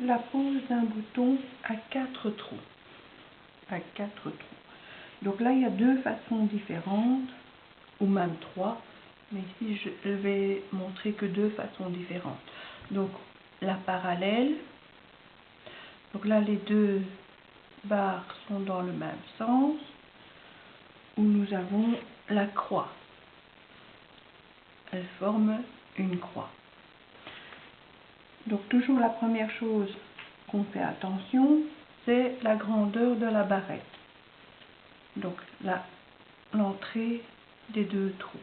la pose d'un bouton à 4 trous. À 4 trous. Donc là, il y a deux façons différentes, ou même trois, mais ici je vais montrer que deux façons différentes. Donc la parallèle, donc là les deux barres sont dans le même sens, où nous avons la croix. Elle forme une croix. Donc toujours la première chose qu'on fait attention, c'est la grandeur de la barrette. Donc là, l'entrée des deux trous.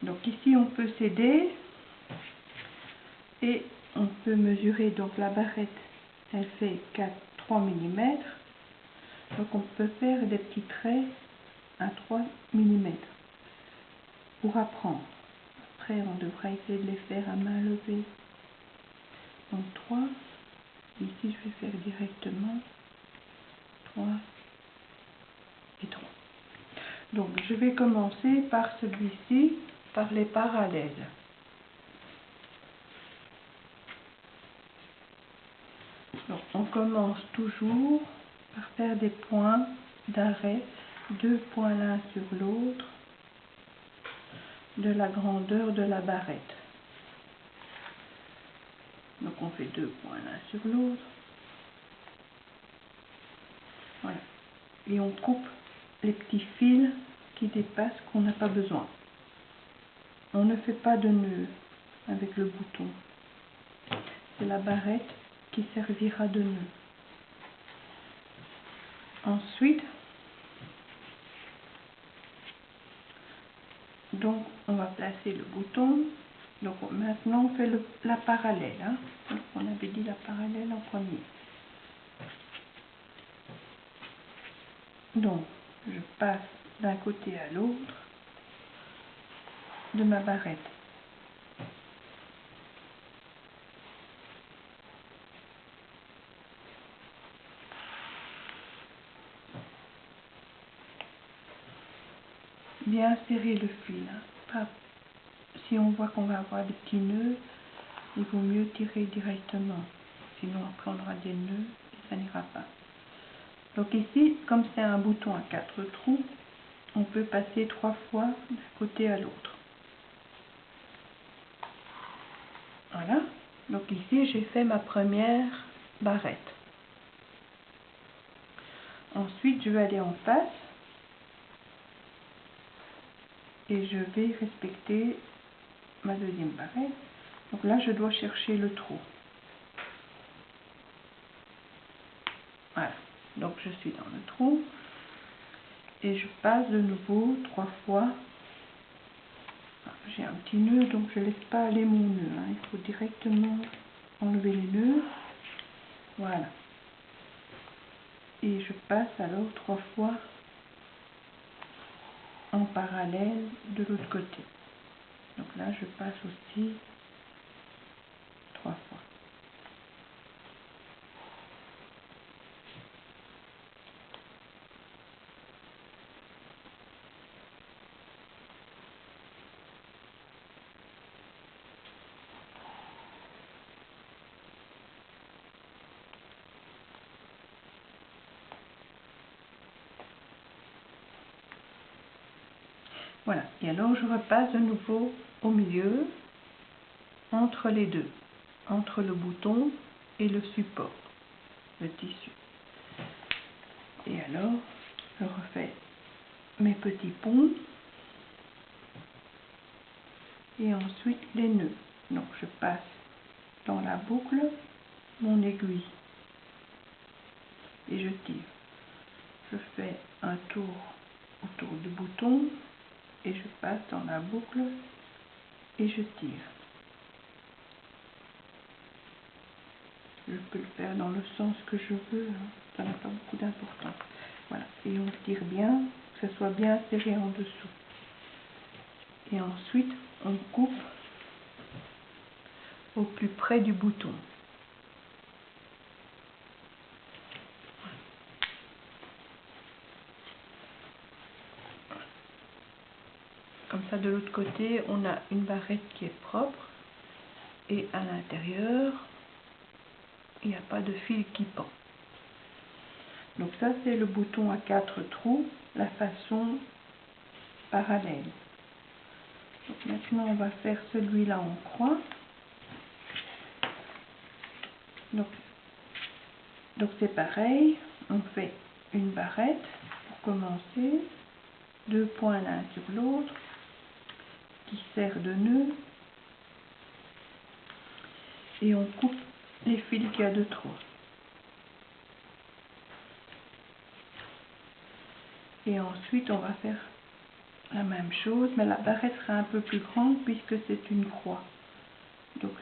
Donc ici on peut s'aider et on peut mesurer. Donc la barrette, elle fait 3 mm. Donc on peut faire des petits traits à 3 mm pour apprendre. Après on devra essayer de les faire à main levée. Donc 3, ici je vais faire directement 3 et 3. Donc je vais commencer par celui-ci, par les parallèles. Donc on commence toujours par faire des points d'arrêt, deux points l'un sur l'autre, de la grandeur de la barrette. Donc on fait deux points l'un sur l'autre. Voilà. Et on coupe les petits fils qui dépassent, qu'on n'a pas besoin. On ne fait pas de nœud avec le bouton. C'est la barrette qui servira de nœud. Ensuite, donc on va placer le bouton. Donc maintenant on fait la parallèle. Hein. Donc, on avait dit la parallèle en premier. Donc je passe d'un côté à l'autre de ma barrette. Bien serrer le fil. Hein. Si on voit qu'on va avoir des petits nœuds, il vaut mieux tirer directement. Sinon après on aura des nœuds et ça n'ira pas. Donc ici, comme c'est un bouton à 4 trous, on peut passer 3 fois d'un côté à l'autre. Voilà. Donc ici, j'ai fait ma première barrette. Ensuite, je vais aller en face et je vais respecter ma deuxième barrette. Donc là, je dois chercher le trou. Voilà. Donc je suis dans le trou et je passe de nouveau 3 fois. J'ai un petit nœud, donc je ne laisse pas aller mon nœud. Hein. Il faut directement enlever les nœuds. Voilà. Et je passe alors 3 fois en parallèle de l'autre côté. Donc là, je passe aussi 3 fois. Voilà. Et alors, je repasse de nouveau au milieu, entre les deux, entre le bouton et le support, le tissu. Et alors, je refais mes petits ponts et ensuite les nœuds. Donc, je passe dans la boucle mon aiguille et je tire. Je fais un tour autour du bouton et je passe dans la boucle et je tire. Je peux le faire dans le sens que je veux, hein. Ça n'a pas beaucoup d'importance. Voilà, et on tire bien, que ça soit bien serré en dessous. Et ensuite, on coupe au plus près du bouton. Comme ça, de l'autre côté, on a une barrette qui est propre. et à l'intérieur il n'y a pas de fil qui pend. Donc ça c'est le bouton à 4 trous, la façon parallèle. Donc maintenant on va faire celui-là en croix. Donc c'est pareil, on fait une barrette pour commencer, 2 points l'un sur l'autre qui sert de nœud et on coupe les fils qu'il y a de trop. Et ensuite on va faire la même chose, mais la barrette sera un peu plus grande puisque c'est une croix. Donc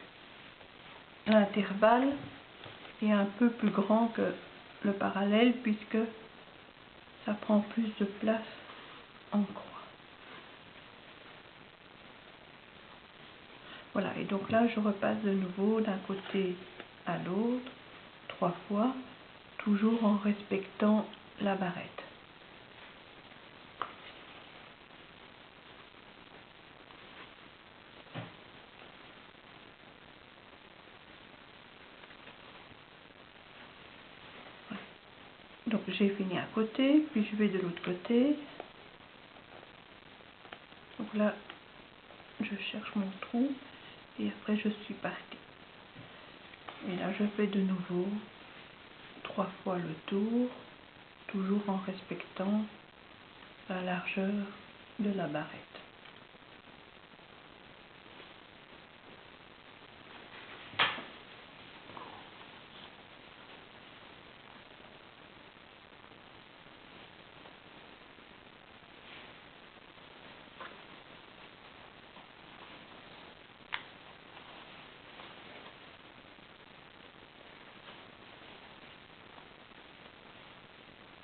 l'intervalle est un peu plus grand que le parallèle puisque ça prend plus de place en croix. Voilà, et donc là je repasse de nouveau d'un côté à l'autre 3 fois, toujours en respectant la barrette. Voilà. Donc j'ai fini à côté, puis je vais de l'autre côté. Donc là je cherche mon trou et après je suis partie. Et là je fais de nouveau 3 fois le tour, toujours en respectant la largeur de la barrette.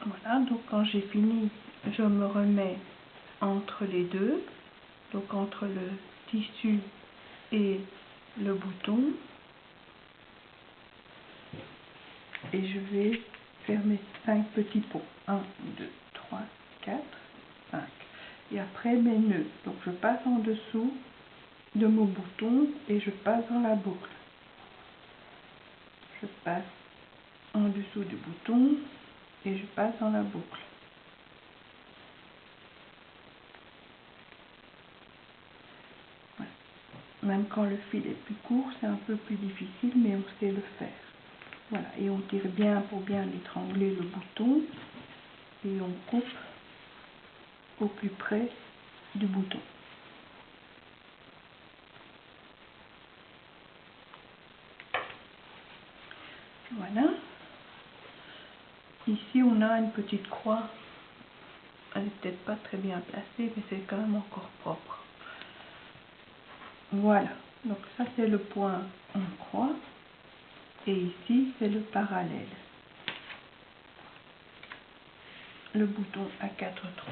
Voilà, donc quand j'ai fini, je me remets entre les deux, donc entre le tissu et le bouton, et je vais faire mes 5 petits pots. 1, 2, 3, 4, 5. Et après mes nœuds. Donc je passe en dessous de mon bouton et je passe dans la boucle. Je passe en dessous du bouton et je passe dans la boucle. Voilà. Même quand le fil est plus court, c'est un peu plus difficile, mais on sait le faire. Voilà, et on tire bien pour bien étrangler le bouton et on coupe au plus près du bouton. Voilà. Ici on a une petite croix. Elle n'est peut-être pas très bien placée, mais c'est quand même encore propre. Voilà. Donc ça c'est le point en croix. Et ici c'est le parallèle. Le bouton à 4 trous.